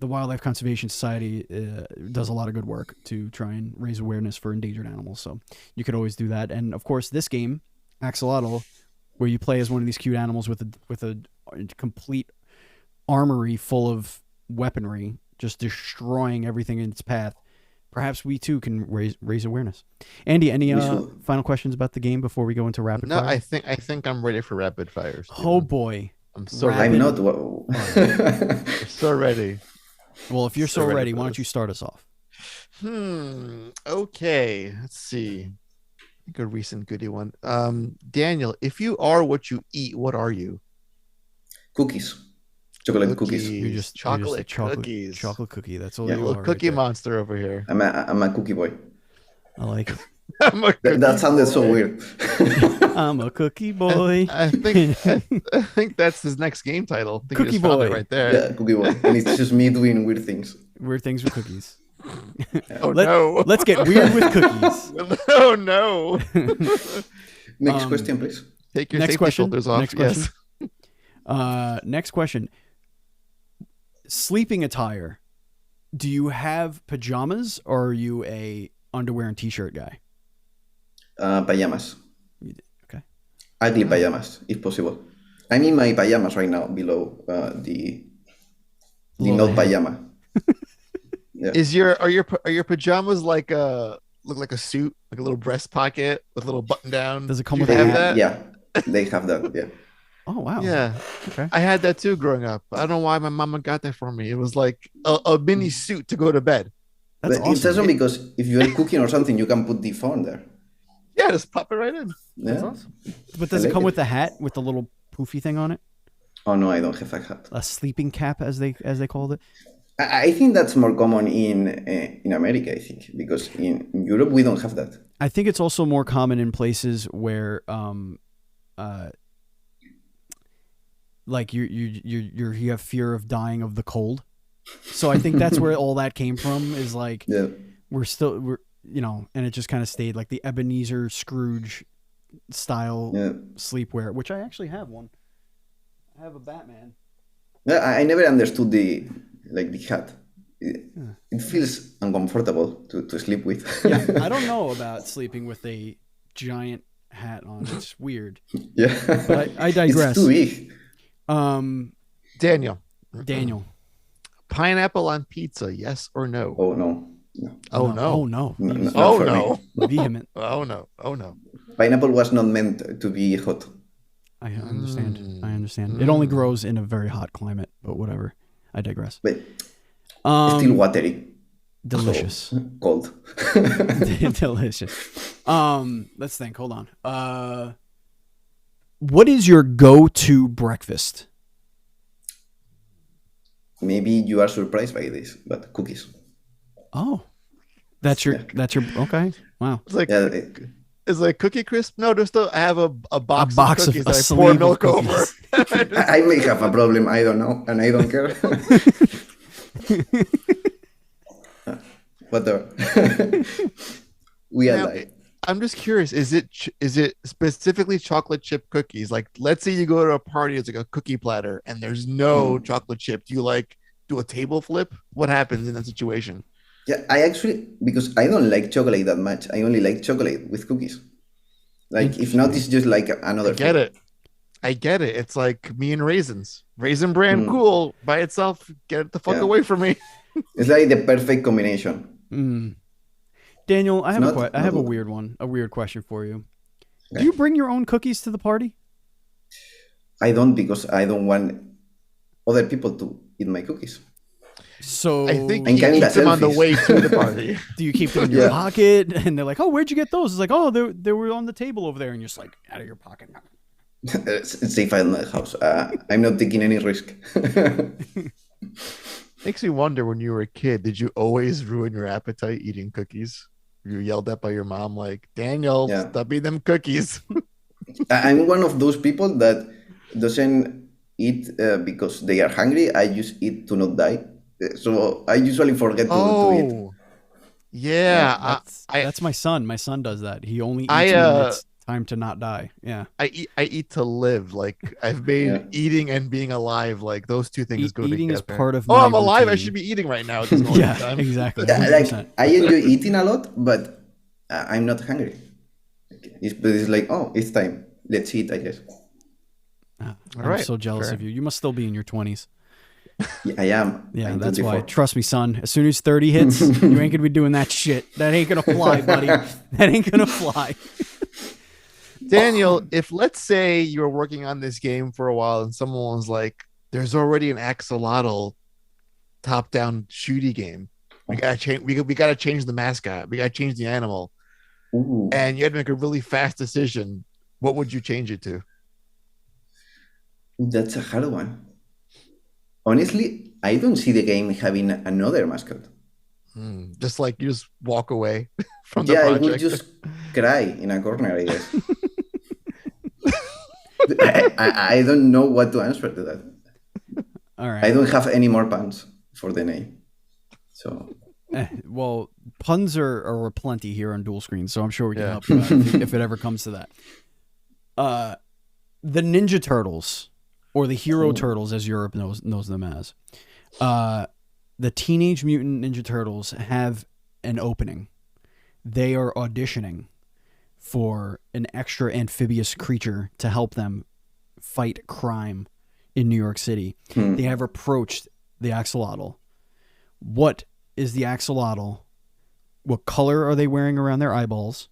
Wildlife Conservation Society does a lot of good work to try and raise awareness for endangered animals. So you could always do that. And of course, this game, Axolotl, where you play as one of these cute animals with a complete armory full of weaponry, just destroying everything in its path. Perhaps we too can raise awareness. Andy, any final questions about the game before we go into rapid fire? No, I think I'm ready for rapid fires. Oh boy, I'm so ready. I'm not. I'm so ready. Well, if you're so ready, why don't you start us off? Okay. Let's see. I think a recent goodie one. Daniel, if you are what you eat, what are you? Cookies. Chocolate cookies. You're just chocolate cookies. Chocolate cookie. That's all you are. Little cookie monster over here. I'm a cookie boy. I like it. That sounded so weird. I'm a cookie boy. I think that's his next game title. I think Cookie boy, right there. Yeah, cookie boy. And it's just me doing weird things. Weird things with cookies. No! Let's get weird with cookies. Oh no! Next question, please. Take your safety filters off. Next question. Sleeping attire. Do you have pajamas or are you a underwear and t-shirt guy? Pajamas. Okay. Ugly pajamas, if possible. I'm in my pajamas right now, below the not pajama. Yeah. Are your pajamas like look like a suit, like a little breast pocket with a little button down? Does it come with that? Yeah, they have that. Yeah. Oh wow. Yeah. Okay. I had that too growing up. I don't know why my mama got that for me. It was like a mini suit to go to bed. That's But awesome. it's also because if you're cooking or something, you can put the phone there. Yeah, just pop it right in. Yeah. That's awesome. But does it come with the hat with the little poofy thing on it? Oh no, I don't have a hat. A sleeping cap, as they called it. I think that's more common in America. I think because in Europe we don't have that. I think it's also more common in places where like you have fear of dying of the cold. So I think that's where all that came from, is like we're and it just kind of stayed like the Ebenezer Scrooge style Yeah. sleepwear, which I actually have one. I have a Batman. Yeah, I never understood the hat. It feels uncomfortable to sleep with. Yeah, I don't know about sleeping with a giant hat on. It's weird. Yeah, But I it's digress. too big. Daniel, Daniel. pineapple on pizza, yes or no? Oh no. Oh no. Oh no. No, He was not Oh for no. me. vehement. Oh no. Oh no. Pineapple was not meant to be hot. I understand. I understand. It only grows in a very hot climate, but whatever. I digress. But still watery. Delicious. So, cold. Delicious. Let's think. Hold on. What is your go-to breakfast? Maybe you are surprised by this, but cookies. Oh, that's your. Okay. Wow. It's like Yeah, it's like Cookie Crisp. No, I have a box, box of of- cookies. a I pour sleeve of milk over. cookies. I may have a problem. I don't know, and I don't care. Whatever. We are Now, like. I'm just curious. Is it specifically chocolate chip cookies? Like, let's say you go to a party, it's like a cookie platter, and there's no chocolate chip. Do you like do a table flip? What happens in that situation? Yeah, I actually, because I don't like chocolate that much. I only like chocolate with cookies. Like, if not, it's just like another. I get it. It's like me and raisins. Raisin bran, cool by itself. Get it the fuck away from me. It's like the perfect combination. Daniel, I have Not- I have a not- weird one. A weird question for you. Okay. Do you bring your own cookies to the party? I don't, because I don't want other people to eat my cookies. So I think And he kinda keeps them on the selfies. way to the party. do you keep them in your Yeah. pocket? And they're like, "Oh, where'd you get those?" It's like, "Oh, they were on the table over there," and you're just like, "Out of your pocket." It's safe in the house. I'm not taking any risk. Makes me wonder, when you were a kid, did you always ruin your appetite eating cookies? You were yelled at by your mom like, Daniel, Yeah. stop eating them cookies. I'm one of those people that doesn't eat because they are hungry. I just eat to not die. So I usually forget to eat. Yeah. That's my son. My son does that. He only eats I, when it's time to not die. Yeah. I eat to live. Like, I've made eating and being alive, like those two things go Eating together. is part of Oh, my I'm alive. I routine. should be eating right now at this moment in Yeah, time. exactly. Yeah, 100%. like I enjoy eating a lot, but I'm not hungry. It's like, oh, it's time. Let's eat, I guess. I'm right, so jealous fair. of you. You must still be in your 20s. Yeah, I am. Yeah, I'm that's 24. why. Trust me, son. As soon as 30 hits, you ain't gonna be doing that shit. That ain't gonna fly, buddy. That ain't gonna fly. Daniel, if let's say you were working on this game for a while and someone was like, there's already an axolotl top-down shooty game. We gotta change. We gotta change the mascot. We gotta change the animal. Ooh. And you had to make a really fast decision. What would you change it to? That's a hard one. Honestly, I don't see the game having another mascot. Just like you just walk away from the Yeah, I project. would just cry in a corner, I guess. I don't know what to answer to that. All right. I don't have any more puns for the name. So Well, puns are aplenty here on Dual Screen, so I'm sure we can Yeah. help you out if it ever comes to that. The Ninja Turtles, or the Hero Turtles, as Europe knows them as. The Teenage Mutant Ninja Turtles have an opening. They are auditioning for an extra amphibious creature to help them fight crime in New York City. They have approached the axolotl. What is the axolotl? What color are they wearing around their eyeballs?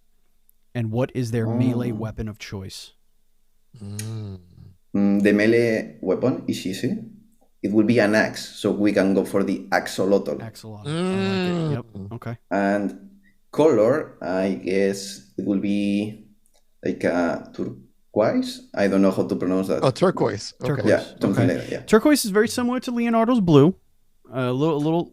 And what is their melee weapon of choice? the melee weapon is easy. It will be an axe, so we can go for the axolotl. Axolotl. I like it. Yep. Okay. And color, I guess it will be like a turquoise. I don't know how to pronounce that. Oh, turquoise. Okay. Turquoise. Yeah, something Okay. like that. Yeah. Turquoise is very similar to Leonardo's blue. A little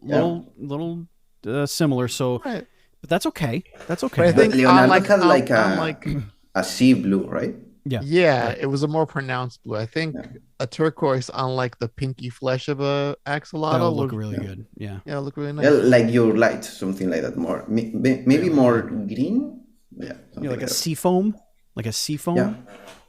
similar. So, Right. but that's okay. That's okay. But I think Leonardo unlike, had like unlike a sea blue, right? yeah. it was a more pronounced blue. I think a turquoise, unlike the pinky flesh of a axolotl, That'll look would really good. Yeah. look really nice. Yeah, like your light, something like that. More maybe more green. Yeah, You something know, like a that. sea foam. like a seafoam. Yeah.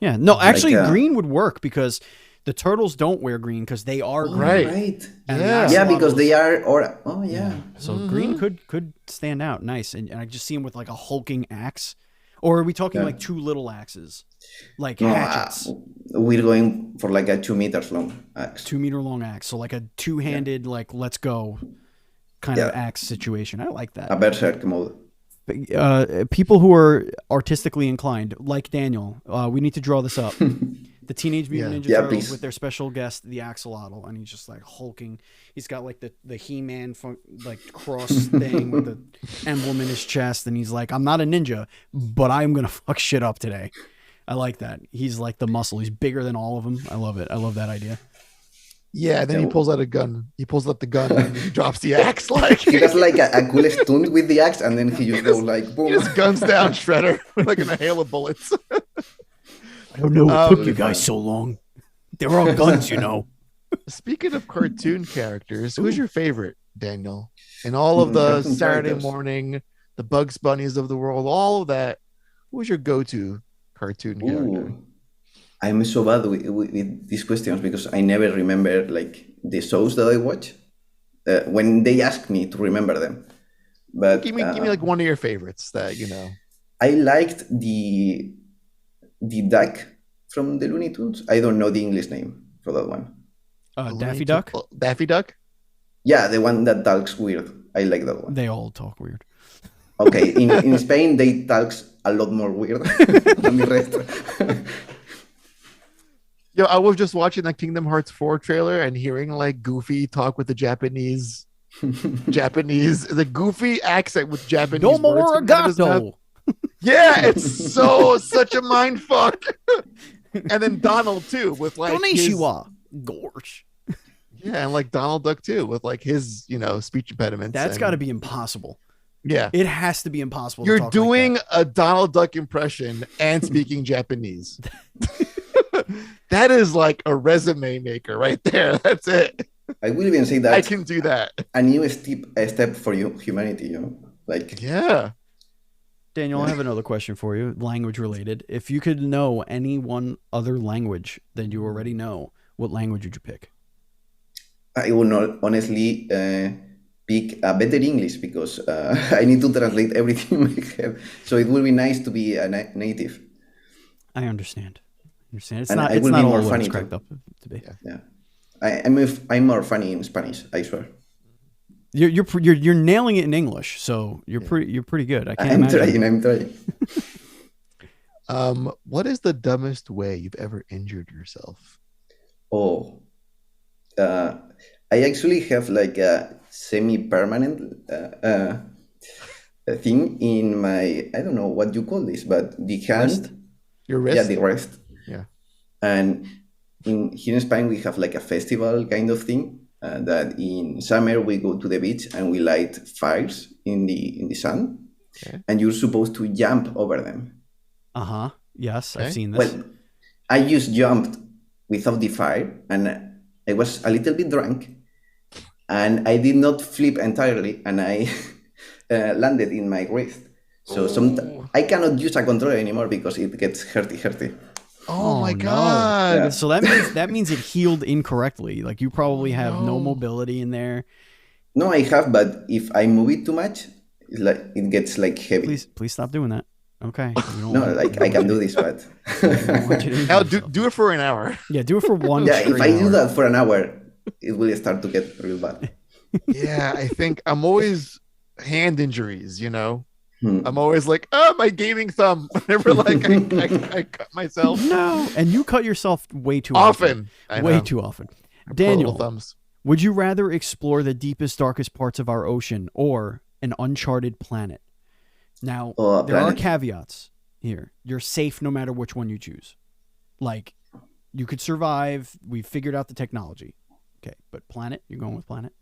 Yeah. No, actually, Like, green would work because the turtles don't wear green because they are green. Right. Right. And the Yeah. Yeah, because axolotls- they are. Or oh yeah. So green could stand out nice, and I just see him with like a hulking axe, or are we talking Yeah. like two little axes, like No, hatchets? we're going for like a 2 meters long axe. 2 meter long axe, so like a two-handed like let's go kind of Yeah. axe situation. I like that. A berserk mode. People who are artistically inclined, like Daniel, we need to draw this up. The Teenage Mutant Ninja Yeah, Turtles please. with their special guest, the axolotl, and he's just like hulking. He's got like the He-Man like cross thing with the emblem in his chest, and he's like, "I'm not a ninja, but I'm gonna fuck shit up today." I like that. He's like the muscle. He's bigger than all of them. I love it. I love that idea. Yeah, and then he pulls out a gun. He pulls out the gun and he drops the axe like He has like a cool stunt with the axe, and then he just goes like boom. he just guns down Shredder like in a hail of bullets. I don't know what took you fun. guys so long. They're all guns, you know. Speaking of cartoon characters, who's your favorite, Daniel? In all of the Cartoon Saturday characters. morning, the Bugs Bunnies of the world, all of that, who's your go-to cartoon character? Ooh. I'm so bad with these questions because I never remember like the shows that I watch when they ask me to remember them. But Give me like one of your favorites that you know. I liked the duck from the Looney Tunes. I don't know the English name for that one. Daffy Duck. Daffy Duck? Yeah, the one that talks weird. I like that one. They all talk weird. Okay, in Spain they talks a lot more weird than the rest. Yo, I was just watching that Kingdom Hearts 4 trailer and hearing like Goofy talk with the Japanese, the Goofy accent with Japanese Domo words coming out of his mouth. arigato. Yeah, it's such a mind fuck. And then Donald too, with like his, Konnichiwa. Gorge. yeah, and like Donald Duck too, with like his speech impediments. That's and- got to be impossible. yeah. It has to be impossible. You're to talk doing like a Donald Duck impression and speaking Japanese. That is like a resume maker right there. That's it. I will even say I that can do that. a new step for humanity. You know, like Yeah. that. Daniel, I have another question for you, language related. If you could know any one other language than you already know, what language would you pick? I will not honestly pick a better English because I need to translate everything in my head. So it will be nice to be a native. I understand. It's And not. I It's will not be all more what funny it's cracked too. up to be. Yeah, I'm more funny in Spanish. I swear. You're nailing it in English, so you're pretty good. I can't imagine. I'm trying. What is the dumbest way you've ever injured yourself? Oh, I actually have like a semi-permanent thing in my, I don't know what you call this, but the hand. Your wrist? Yeah, the wrist. Yeah. And here in Spain, we have like a festival kind of thing that in summer we go to the beach and we light fires in the sun, Okay. and you're supposed to jump over them. Yes, Okay. I've seen this. Well, I just jumped without the fire, and I was a little bit drunk, and I did not flip entirely, and I landed in my wrist. So I cannot use a controller anymore because it gets hurty. Oh my no. god. Yeah. So that means it healed incorrectly. Like you probably have no mobility in there. No, I have, but if I move it too much, it's like it gets like heavy. Please stop doing that. Okay. We don't No, want- like I can do this, but we don't want you to injure Now yourself. do it for an hour. Yeah, do it for one. yeah, if straight I do hour. that for an hour, it will start to get real bad. Yeah, I think I'm always hand injuries, you know. Hmm. I'm always like, oh, my gaming thumb. Whenever like I cut myself. No, and you cut yourself way too Often. I Way know. too often. Poor Daniel, little thumbs. would you rather explore the deepest, darkest parts of our ocean or an uncharted planet? Now, Oh, a there are planet. caveats here. You're safe no matter which one you choose. Like, you could survive. We've figured out the technology. Okay, but planet? You're going with planet?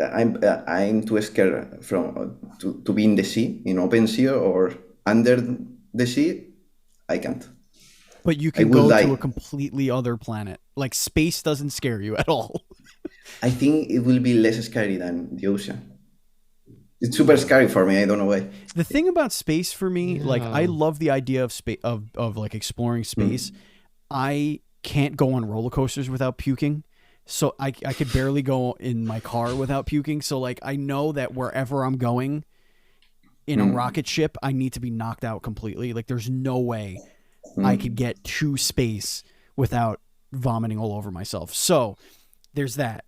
I'm too scared from to be in the sea, in open sea or under the sea. I can't. But you I can will go die. to a completely other planet. Like, space doesn't scare you at all. I think it will be less scary than the ocean. It's super scary for me. I don't know why. The thing about space for me, like I Yeah. love the idea of space of like exploring space. I can't go on roller coasters without puking. So I could barely go in my car without puking. So like I know that wherever I'm going in a rocket ship, I need to be knocked out completely. Like there's no way I could get to space without vomiting all over myself. So there's that.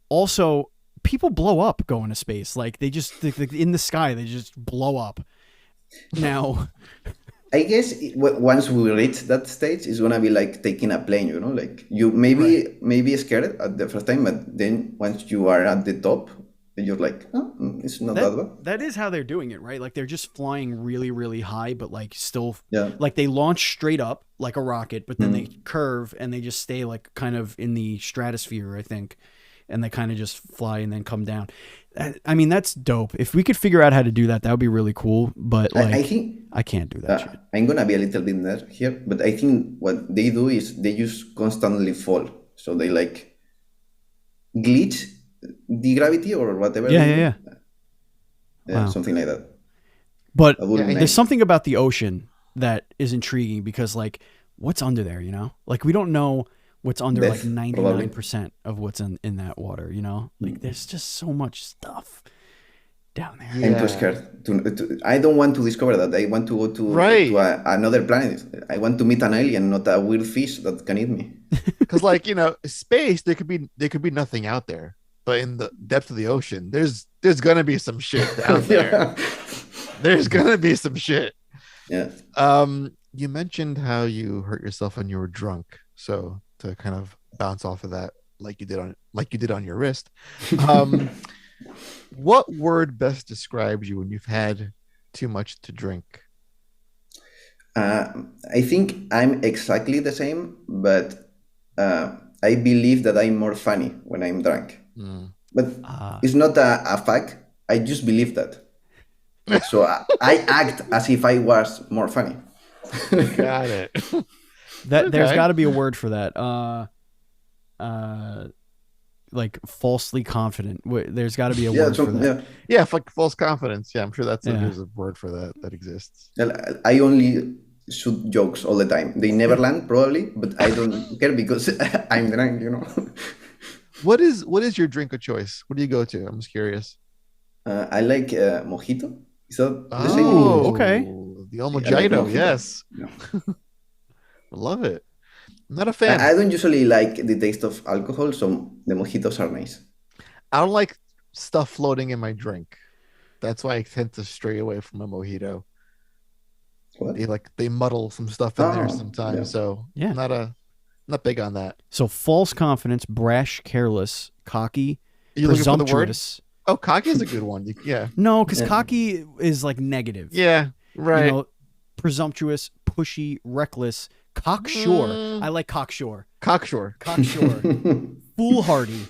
Also, people blow up going to space. Like they just in the sky, they just blow up. Now, I guess once we reach that stage, it's gonna be like taking a plane. You know, like you maybe scared at the first time, but then once you are at the top, you're like, oh, it's not that bad. that is how they're doing it, right? Like they're just flying really, really high, but like still, Yeah. like they launch straight up like a rocket, but then they curve and they just stay like kind of in the stratosphere, I think, and they kind of just fly and then come down. I mean, that's dope. If we could figure out how to do that, that would be really cool. But like, I think I can't do that shit. I'm gonna be a little bit nerd here, but I think what they do is they just constantly fall. So they like glitch the gravity or whatever. Yeah. Yeah, Wow. something like that. But That would be there's nice. something about the ocean that is intriguing because like what's under there, you know? Like we don't know what's under Death, like probably. 99% of what's in that water, you know? Like there's just so much stuff down there. I'm too scared. I don't want to discover that. I want to go to, another planet. I want to meet an alien, not a weird fish that can eat me. Because like, you know, space, there could be nothing out there, but in the depth of the ocean, there's gonna be some shit down there. There's gonna be some shit. Yeah. You mentioned how you hurt yourself when you were drunk. So to kind of bounce off of that, like you did on your wrist. What word best describes you when you've had too much to drink? I think I'm exactly the same, but I believe that I'm more funny when I'm drunk. But it's not a fact. I just believe that. So I act as if I was more funny. Got it. There's got to be a word for that. Like falsely confident. There's got to be a word for that. Yeah, like false confidence. Yeah, I'm sure there's a word for that exists. I only shoot jokes all the time. They never land, probably, but I don't care because I'm drunk, you know. What is your drink of choice? What do you go to? I'm just curious. I like mojito. Is that the same? Oh, okay. The old I like mojito, mojito. yes. No. I love it. I'm not a fan. I don't usually like the taste of alcohol, so the mojitos are nice. I don't like stuff floating in my drink. That's why I tend to stray away from a mojito. What? They muddle some stuff in there sometimes. Yeah. So Yeah. not big on that. So false confidence, brash, careless, cocky, Are you looking for the word? presumptuous. Oh, cocky is a good one. Yeah. No, because cocky is like negative. Yeah. Right. You know, presumptuous, pushy, reckless, cocksure. I like cocksure. Cocksure. Cocksure. Foolhardy.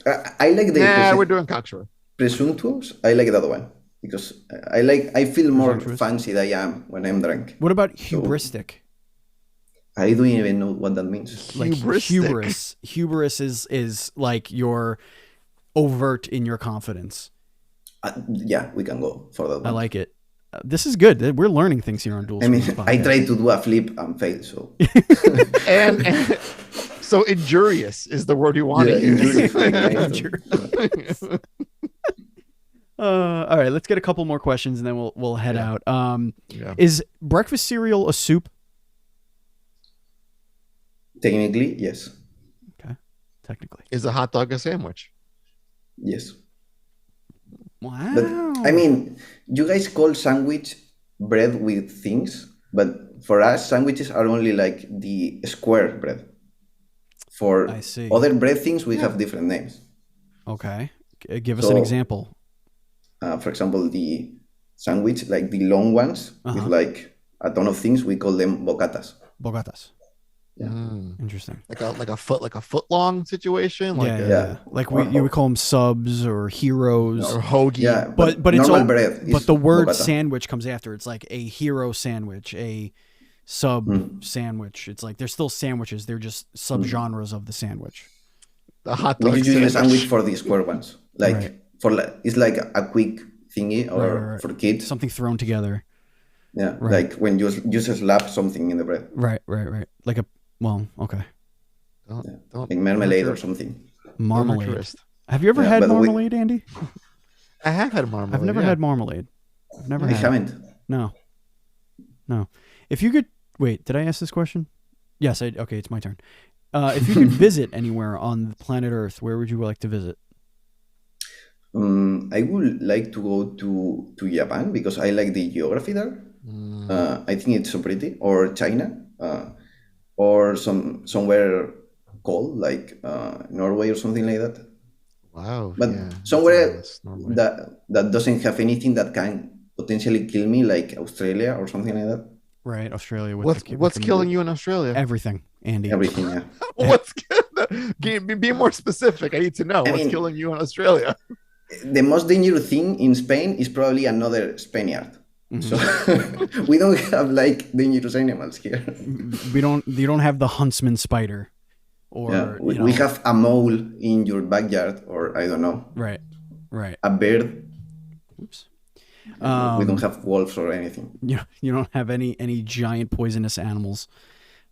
I like the we're doing cocksure. presumptuous. I like that one because I feel more Presumptuous. fancy than I am when I'm drunk. What about hubristic? I don't even know what that means. Like Hubristic. Hubris is like you're overt in your confidence. Yeah, we can go for that one. I like it. This is good. We're learning things here on Duel. I mean, Sports I Podcast. tried to do a flip and failed, so. And so injurious is the word you want to use. All right, let's get a couple more questions and then we'll head out. Yeah. Is breakfast cereal a soup? Technically, yes. Okay, technically. Is a hot dog a sandwich? Yes. Wow. But, I mean, you guys call sandwich bread with things, but for us, sandwiches are only like the square bread. For I see. other bread things, we have different names. Okay, give us an example. For example, the sandwich, like the long ones with like a ton of things, we call them bocatas. Bogatas. Yeah. Interesting. Like a foot long situation. Like Yeah. Like you would call them subs or heroes. or hoagie. Yeah, But it's normal all, bread. but is the word bocata. sandwich comes after. It's like a hero sandwich, a sub sandwich. It's like they're still sandwiches. They're just subgenres of the sandwich. The hot We dog usually use a sandwich. sandwich for the square ones. Like it's like a quick thingy or Right. for kids. Something thrown together. Yeah, Right. like when you slap something in the bread, Right. Like okay. Don't like marmalade hurt or something. don't hurt your Marmalade. wrist. Have you ever Yeah, had but marmalade, Andy? I have had marmalade. I've never yeah. had marmalade. I've never I had it. haven't. No. If you could wait, did I ask this question? Yes. Okay, it's my turn. If you could visit anywhere on the planet Earth, where would you like to visit? I would like to go to Japan because I like the geography there. I think it's so pretty. Or China, or somewhere cold like Norway or something like that. Wow. But yeah, that's somewhere nice, Norway. that doesn't have anything that can potentially kill me, like Australia or something like that. Right, Australia. What's killing you in Australia? Everything, Andy. Everything, yeah. What's be more specific? I need to know what's mean- killing you in Australia. The most dangerous thing in Spain is probably another Spaniard. So we don't have like dangerous animals here. You don't have the huntsman spider, or Yeah, we have a mole in your backyard, or I don't know, right. a bird. Oops. We don't have wolves or anything. You don't have any giant poisonous animals.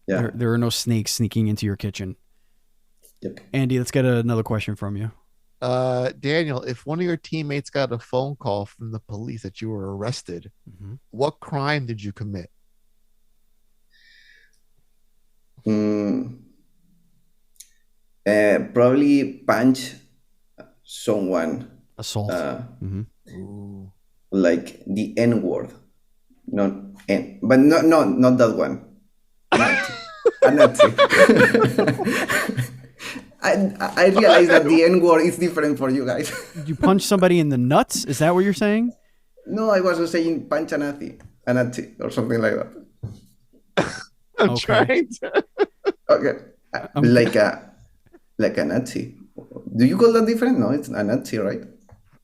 Yeah. There are no snakes sneaking into your kitchen. Yep. Andy, let's get another question from you. Daniel, if one of your teammates got a phone call from the police that you were arrested, what crime did you commit? Probably punch someone. Assault. Like the N word, not N, but not that one. A Nazi. I realize that the N word is different for you guys. You punch somebody in the nuts? Is that what you're saying? No, I was saying punch a Nazi or something like that. I'm trying to. Okay, like a Nazi. Do you call that different? No, it's a Nazi, right?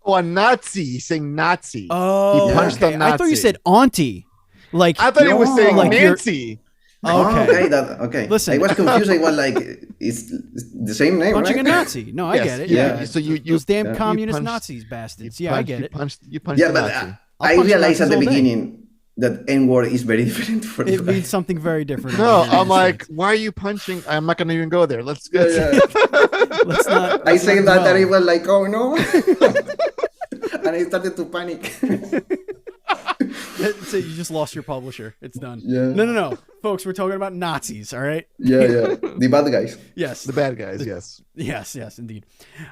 Oh, a Nazi. He's saying Nazi. Oh, He punched okay. a Nazi. I thought you said auntie. Like I thought he was saying like you're- Nancy. Okay. Okay. Listen. I was confused. I was like, it's the same name, Punching right? a Nazi. No, I Yes, get it. yeah. Yeah. So you Those damn communist punched- Nazis bastards. Yeah, I get it. You punched Yeah, a but Nazi. I punch realized at Nazis the all day. beginning that N word is very different for you It guys. means something very different. No, in the I'm like, States. why are you punching? I'm not going to even go there. Let's go. Let's not. I say that dwell. and I was like, oh no. And I started to panic. That's it. You just lost your publisher. It's done. Yeah. No. Folks, we're talking about Nazis, all right? Yeah. The bad guys. Yes. The bad guys, yes. Yes, indeed.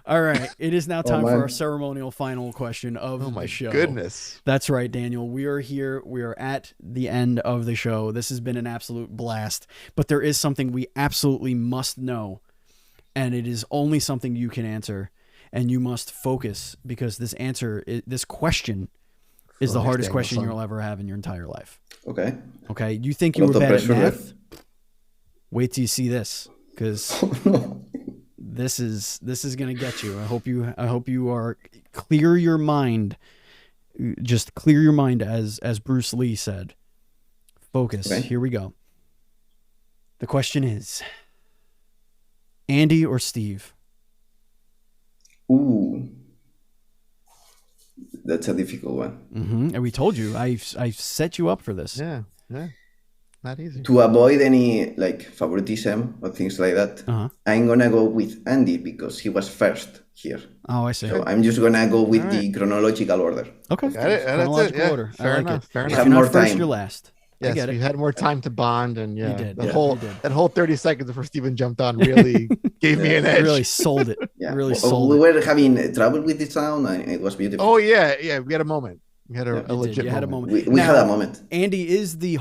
All right. It is now time for man. our ceremonial final question of Oh my the show. goodness. That's right, Daniel. We are here. We are at the end of the show. This has been an absolute blast. But there is something we absolutely must know. And it is only something you can answer. And you must focus because this question is the hardest Daniel, question son. you'll ever have in your entire life. Okay. Okay? You think A you lot were of bad at pressure math? Wait till you see this. Because this is gonna get you. I hope you are clear your mind. Just clear your mind, as Bruce Lee said. Focus. Okay. Here we go. The question is, Andy or Steve? Ooh. That's a difficult one. And we told you, I've set you up for this. Yeah. Not easy. To avoid any like favoritism or things like that, I'm gonna go with Andy because he was first here. Oh, I see. So I'm just gonna go with the chronological order. Okay. Got it. That's it. Chronological Yeah. order. Fair I like enough. it. Fair If enough. Have you're more not first, time. you're last. I Yes, get it. you had more time to bond, and yeah, did. that Yeah, whole you did. that whole 30 seconds before Steven jumped on really gave me an edge. Really sold it. Yeah. Really we sold it. were having trouble with the sound and it was beautiful. Oh yeah, we had a moment. We had a You did. legit You had a moment. moment. We Now, had a moment. Andy is the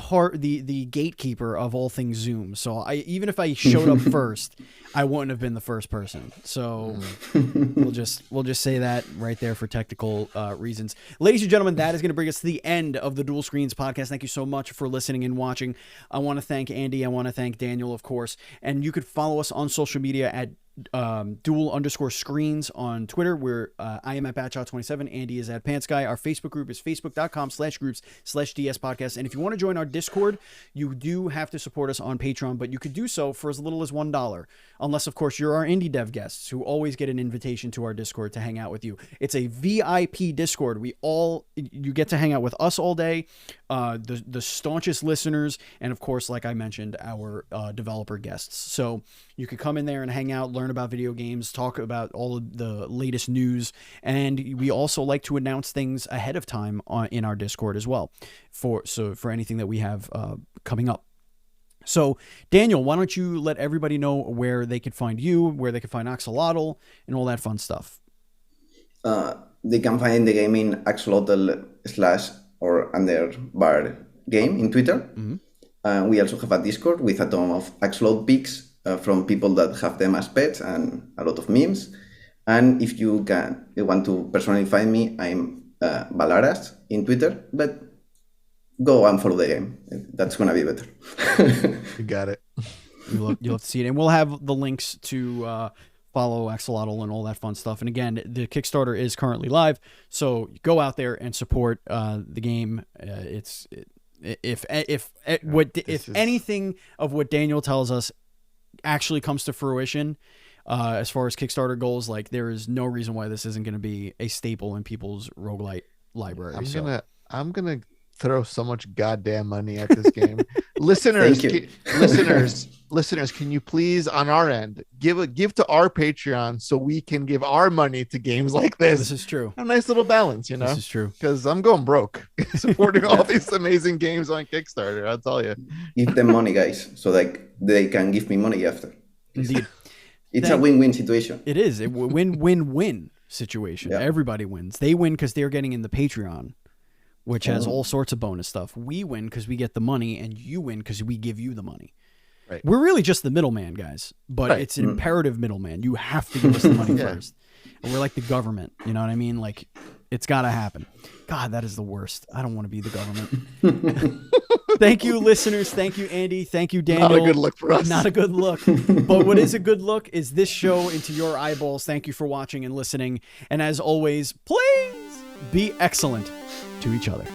gatekeeper of all things Zoom. So even if I showed up first, I wouldn't have been the first person. So we'll just say that right there for technical reasons. Ladies and gentlemen, that is going to bring us to the end of the Dual Screens podcast. Thank you so much for listening and watching. I want to thank Andy. I want to thank Daniel, of course. And you could follow us on social media at duel_screens on Twitter. Where I am at Batshot27. Andy is at Pants Guy. Our Facebook group is facebook.com/groups/DS podcast. And if you want to join our Discord, you do have to support us on Patreon, but you could do so for as little as $1. Unless, of course, you're our indie dev guests who always get an invitation to our Discord to hang out with you. It's a VIP Discord. You get to hang out with us all day, the staunchest listeners, and of course, like I mentioned, our developer guests. So you could come in there and hang out, learn about video games, talk about all of the latest news, and we also like to announce things ahead of time in our Discord as well, for anything that we have coming up. So, Daniel, why don't you let everybody know where they could find you, where they could find AK-xolotl, and all that fun stuff. They can find the game in AK-xolotl/_game in Twitter. Mm-hmm. We also have a Discord with a ton of AK-xolotl pics from people that have them as pets and a lot of memes. And if you want to personally find me, I'm Valaras in Twitter, but go and follow the game. That's going to be better. You got it. You'll have to see it. And we'll have the links to follow AK-xolotl and all that fun stuff. And again, the Kickstarter is currently live. So go out there and support the game. If anything of what Daniel tells us actually comes to fruition, as far as Kickstarter goals, like there is no reason why this isn't going to be a staple in people's roguelite library. I'm gonna throw so much goddamn money at this game. listeners, can you please on our end give to our Patreon so we can give our money to games like this? This is true. A nice little balance, you know. This is true. Because I'm going broke supporting all these amazing games on Kickstarter. I'll tell you. Give them money, guys, so like they can give me money after. Indeed. It's a win-win situation. It is a win-win-win situation. Yeah. Everybody wins. They win because they're getting in the Patreon, which has all sorts of bonus stuff. We win because we get the money, and you win because we give you the money. Right. We're really just the middleman, guys, but it's an imperative middleman. You have to give us the money first. And we're like the government. You know what I mean? Like, it's got to happen. God, that is the worst. I don't want to be the government. Thank you, listeners. Thank you, Andy. Thank you, Daniel. Not a good look for us. Not a good look. But what is a good look is this show into your eyeballs. Thank you for watching and listening. And as always, please be excellent to each other.